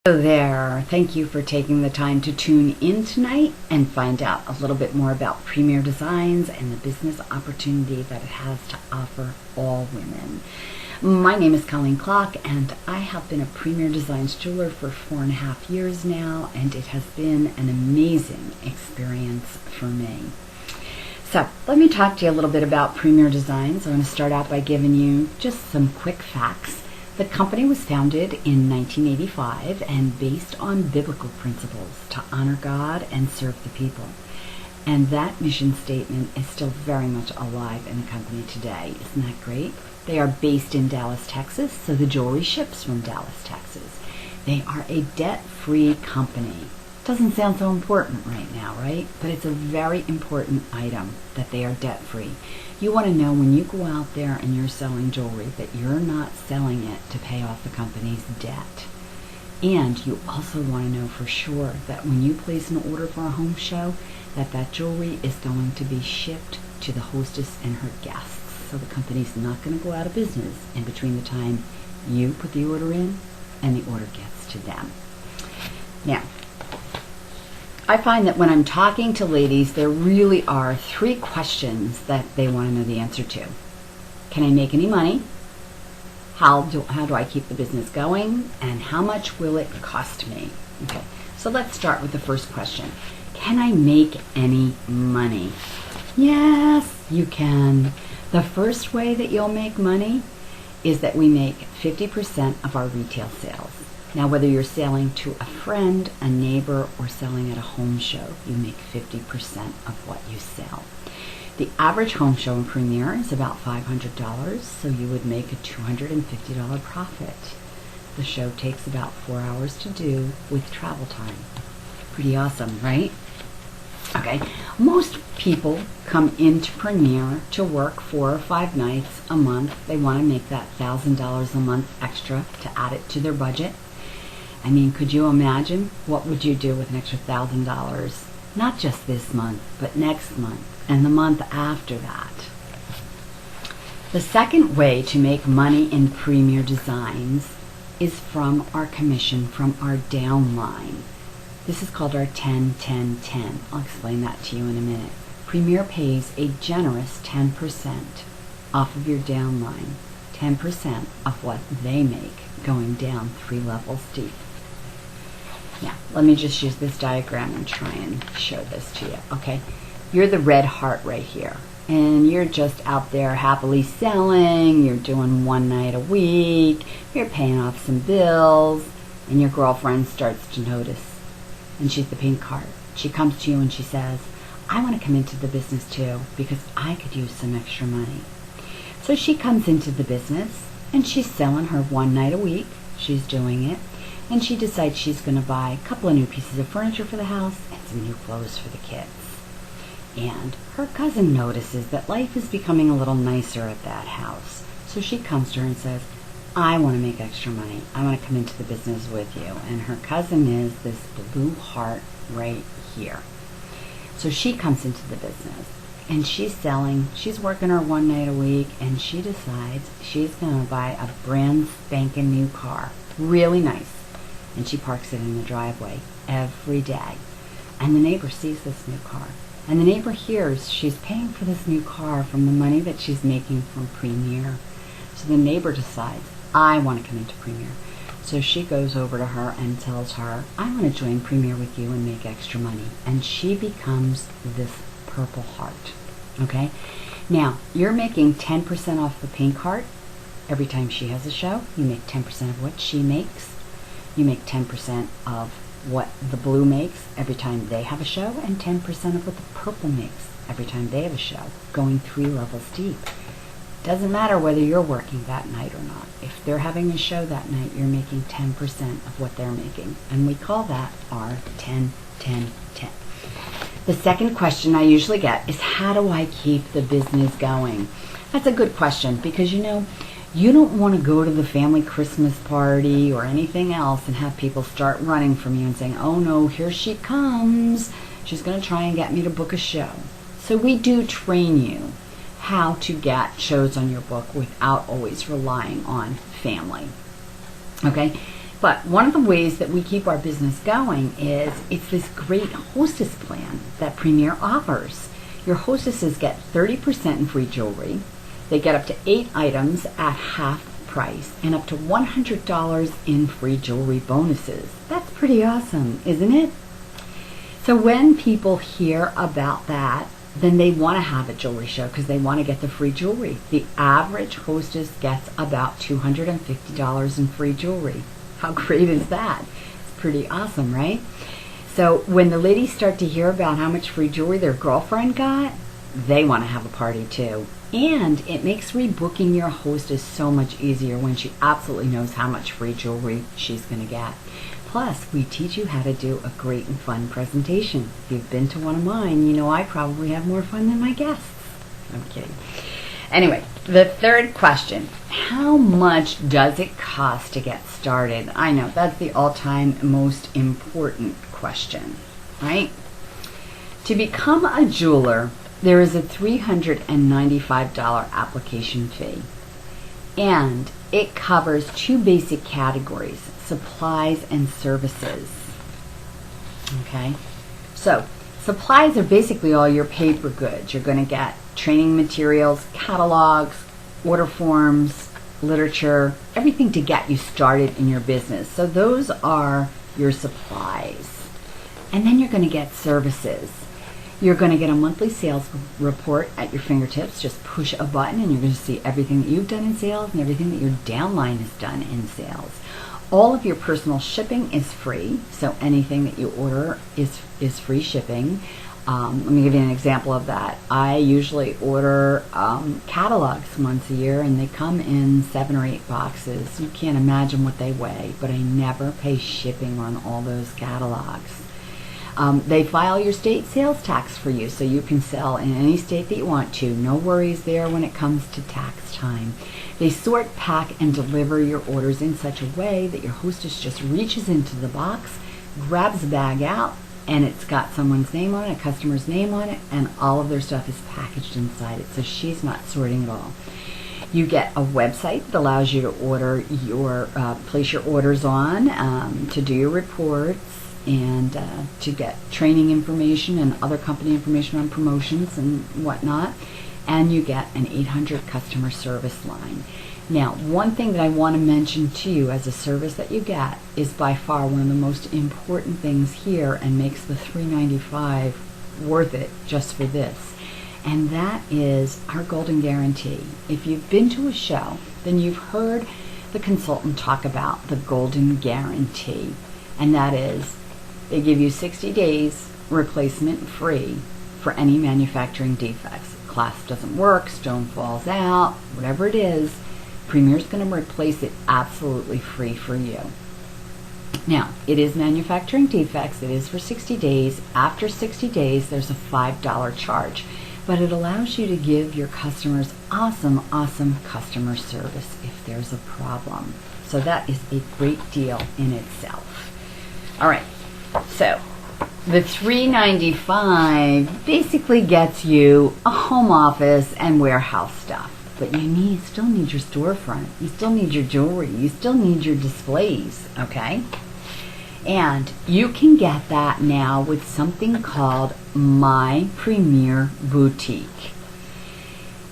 Hello there. Thank you for taking the time to tune in tonight and find out a little bit more about Premier Designs and the business opportunity that it has to offer all women. My name is Colleen Clock, and I have been a Premier Designs jeweler for 4.5 years now, and it has been an amazing experience for me. So let me talk to you a little bit about Premier Designs. I'm going to start out by giving you just some quick facts. The company was founded in 1985 and based on biblical principles to honor God and serve the people. And that mission statement is still very much alive in the company today. Isn't that great? They are based in Dallas, Texas, so the jewelry ships from Dallas, Texas. They are a debt-free company. Doesn't sound so important right now, right? But it's a very important item that they are debt-free. You want to know when you go out there and you're selling jewelry that you're not selling it to pay off the company's debt. And you also want to know for sure that when you place an order for a home show, that jewelry is going to be shipped to the hostess and her guests. So the company's not going to go out of business in between the time you put the order in and the order gets to them. Now, I find that when I'm talking to ladies, there really are 3 questions that they want to know the answer to. Can I make any money? How do I keep the business going? And how much will it cost me? Okay, so let's start with the first question. Can I make any money? Yes, you can. The first way that you'll make money is that we make 50% of our retail sales. Now, whether you're selling to a friend, a neighbor, or selling at a home show, you make 50% of what you sell. The average home show in Premier is about $500, so you would make a $250 profit. The show takes about 4 hours to do with travel time. Pretty awesome, right? Okay, most people come into Premier to work 4 or 5 nights a month. They want to make that $1,000 a month extra to add it to their budget. I mean, could you imagine? What would you do with an extra $1,000? Not just this month, but next month and the month after that. The second way to make money in Premier Designs is from our commission, from our downline. This is called our 10-10-10. I'll explain that to you in a minute. Premier pays a generous 10% off of your downline, 10% of what they make, going down 3 levels deep. Now, let me just use this diagram and try and show this to you, okay? You're the red heart right here, and you're just out there happily selling, you're doing 1 night a week, you're paying off some bills, and your girlfriend starts to notice, and she's the pink heart. She comes to you and she says, I want to come into the business too, because I could use some extra money. So she comes into the business, and she's selling her 1 night a week. She's doing it. And she decides she's going to buy a couple of new pieces of furniture for the house and some new clothes for the kids. And her cousin notices that life is becoming a little nicer at that house. So she comes to her and says, I want to make extra money. I want to come into the business with you. And her cousin is this blue heart right here. So she comes into the business. And she's selling, she's working her 1 night a week, and she decides she's going to buy a brand spanking new car. Really nice. And she parks it in the driveway every day. And the neighbor sees this new car. And the neighbor hears she's paying for this new car from the money that she's making from Premier. So the neighbor decides, I want to come into Premier. So she goes over to her and tells her, I want to join Premier with you and make extra money. And she becomes this purple heart. Okay? Now, you're making 10% off the pink heart every time she has a show. You make 10% of what she makes. You make 10% of what the blue makes every time they have a show, and 10% of what the purple makes every time they have a show, going 3 levels deep. Doesn't matter whether you're working that night or not. If they're having a show that night, you're making 10% of what they're making. And we call that our 10-10-10. The second question I usually get is, how do I keep the business going? That's a good question, because you don't want to go to the family Christmas party or anything else and have people start running from you and saying, oh no, here she comes. She's going to try and get me to book a show. So we do train you how to get shows on your book without always relying on family. Okay? But one of the ways that we keep our business going is it's this great hostess plan that Premier offers. Your hostesses get 30% in free jewelry. They get up to 8 items at half price and up to $100 in free jewelry bonuses. That's pretty awesome, isn't it? So when people hear about that, then they want to have a jewelry show because they want to get the free jewelry. The average hostess gets about $250 in free jewelry. How great is that? It's pretty awesome, right? So when the ladies start to hear about how much free jewelry their girlfriend got, they want to have a party too. And it makes rebooking your hostess so much easier when she absolutely knows how much free jewelry she's going to get. Plus, we teach you how to do a great and fun presentation. If you've been to one of mine, you know I probably have more fun than my guests. I'm kidding. Anyway, the third question, how much does it cost to get started? I know, that's the all-time most important question, right? To become a jeweler, there is a $395 application fee, and it covers 2 basic categories, supplies and services. Okay, so supplies are basically all your paper goods. You're going to get training materials, catalogs, order forms, literature, everything to get you started in your business. So those are your supplies. And then you're going to get services. You're going to get a monthly sales report at your fingertips. Just push a button and you're going to see everything that you've done in sales and everything that your downline has done in sales. All of your personal shipping is free, so anything that you order is free shipping. Let me give you an example of that. I usually order catalogs once a year, and they come in 7 or 8 boxes. You can't imagine what they weigh, but I never pay shipping on all those catalogs. They file your state sales tax for you, so you can sell in any state that you want to. No worries there when it comes to tax time. They sort, pack, and deliver your orders in such a way that your hostess just reaches into the box, grabs the bag out, and it's got someone's name on it, a customer's name on it, and all of their stuff is packaged inside it, so she's not sorting it all. You get a website that allows you to order your place your orders on, to do your reports, and to get training information and other company information on promotions and whatnot. And you get an 800 customer service line. Now, one thing that I want to mention to you as a service that you get is by far one of the most important things here and makes the $395 worth it just for this. And that is our golden guarantee. If you've been to a show, then you've heard the consultant talk about the golden guarantee. And that is, they give you 60 days replacement free for any manufacturing defects. Glass doesn't work, stone falls out, whatever it is, Premier's going to replace it absolutely free for you. Now, it is manufacturing defects. It is for 60 days. After 60 days, there's a $5 charge. But it allows you to give your customers awesome, awesome customer service if there's a problem. So that is a great deal in itself. All right, so the $395 basically gets you a home office and warehouse stuff. But you still need your storefront. You still need your jewelry. You still need your displays, okay? And you can get that now with something called My Premier Boutique.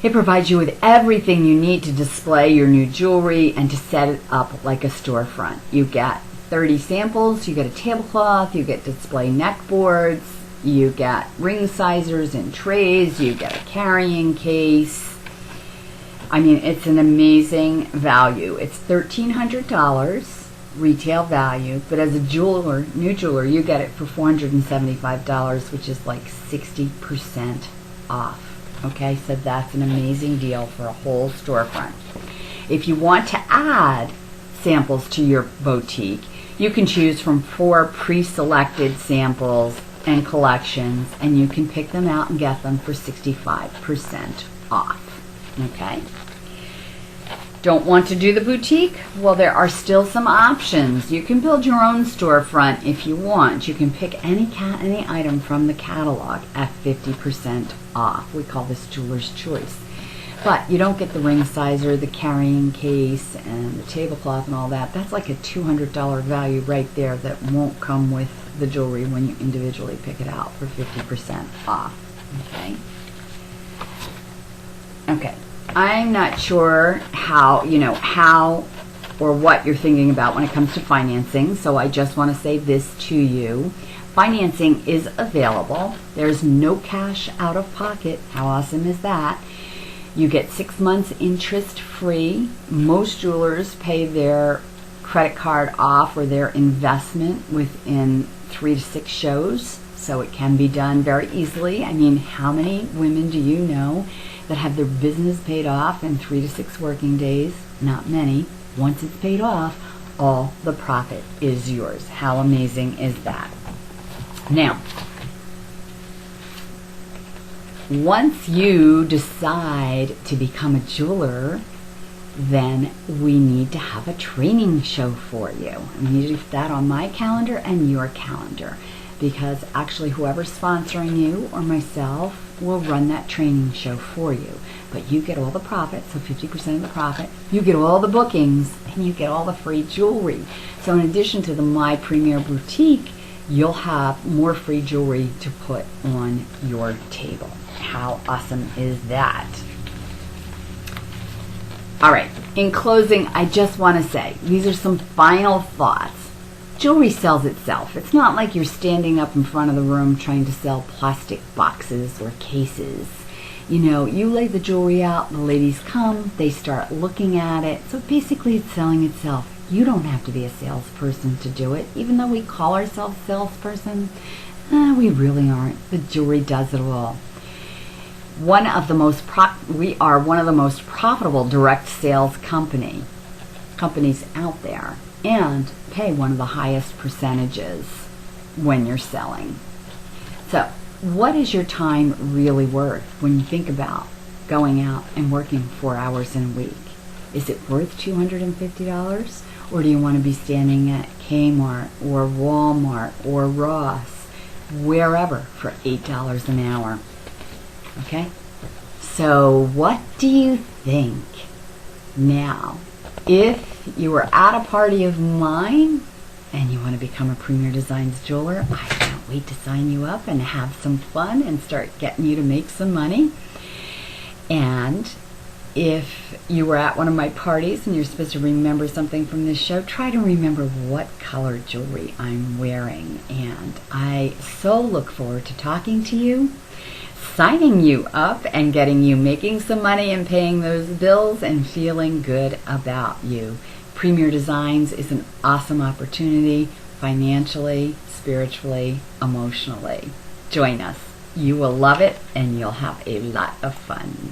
It provides you with everything you need to display your new jewelry and to set it up like a storefront. You get 30 samples, you get a tablecloth, you get display neck boards, you get ring sizers and trays, you get a carrying case. I mean, it's an amazing value. It's $1,300 retail value, but as a jeweler, new jeweler, you get it for $475, which is like 60% off. Okay, so that's an amazing deal for a whole storefront. If you want to add samples to your boutique, you can choose from 4 pre-selected samples and collections, and you can pick them out and get them for 65% off. Okay? Don't want to do the boutique? Well, there are still some options. You can build your own storefront if you want. You can pick any item from the catalog at 50% off. We call this jeweler's choice. But you don't get the ring sizer, the carrying case, and the tablecloth and all that. That's like a $200 value right there that won't come with the jewelry when you individually pick it out for 50% off. Okay. I'm not sure how or what you're thinking about when it comes to financing, so I just want to say this to you. Financing is available. There's no cash out of pocket. How awesome is that? You get 6 months interest free. Most jewelers pay their credit card off or their investment within 3 to 6 shows, so it can be done very easily. I mean, how many women do you know that have their business paid off in 3 to 6 working days? Not many. Once it's paid off, all the profit is yours. How amazing is that? Now, once you decide to become a jeweler, then we need to have a training show for you. I need to put that on my calendar and your calendar, because actually whoever's sponsoring you or myself will run that training show for you. But you get all the profit, so 50% of the profit, you get all the bookings, and you get all the free jewelry. So in addition to the My Premier Boutique, you'll have more free jewelry to put on your table. How awesome is that? All right, in closing, I just want to say, these are some final thoughts. Jewelry sells itself. It's not like you're standing up in front of the room trying to sell plastic boxes or cases. You know, you lay the jewelry out, the ladies come, they start looking at it. So basically it's selling itself. You don't have to be a salesperson to do it. Even though we call ourselves salesperson, we really aren't. The jewelry does it all. We are one of the most profitable direct sales companies out there, and pay one of the highest percentages when you're selling. So what is your time really worth when you think about going out and working 4 hours in a week? Is it worth $250? Or do you want to be standing at Kmart or Walmart or Ross, wherever, for $8 an hour? Okay? So what do you think? Now, if you were at a party of mine and you want to become a Premier Designs jeweler, I can't wait to sign you up and have some fun and start getting you to make some money. And if you were at one of my parties and you're supposed to remember something from this show, try to remember what color jewelry I'm wearing. And I so look forward to talking to you, signing you up, and getting you making some money and paying those bills and feeling good about you. Premier Designs is an awesome opportunity financially, spiritually, emotionally. Join us. You will love it and you'll have a lot of fun.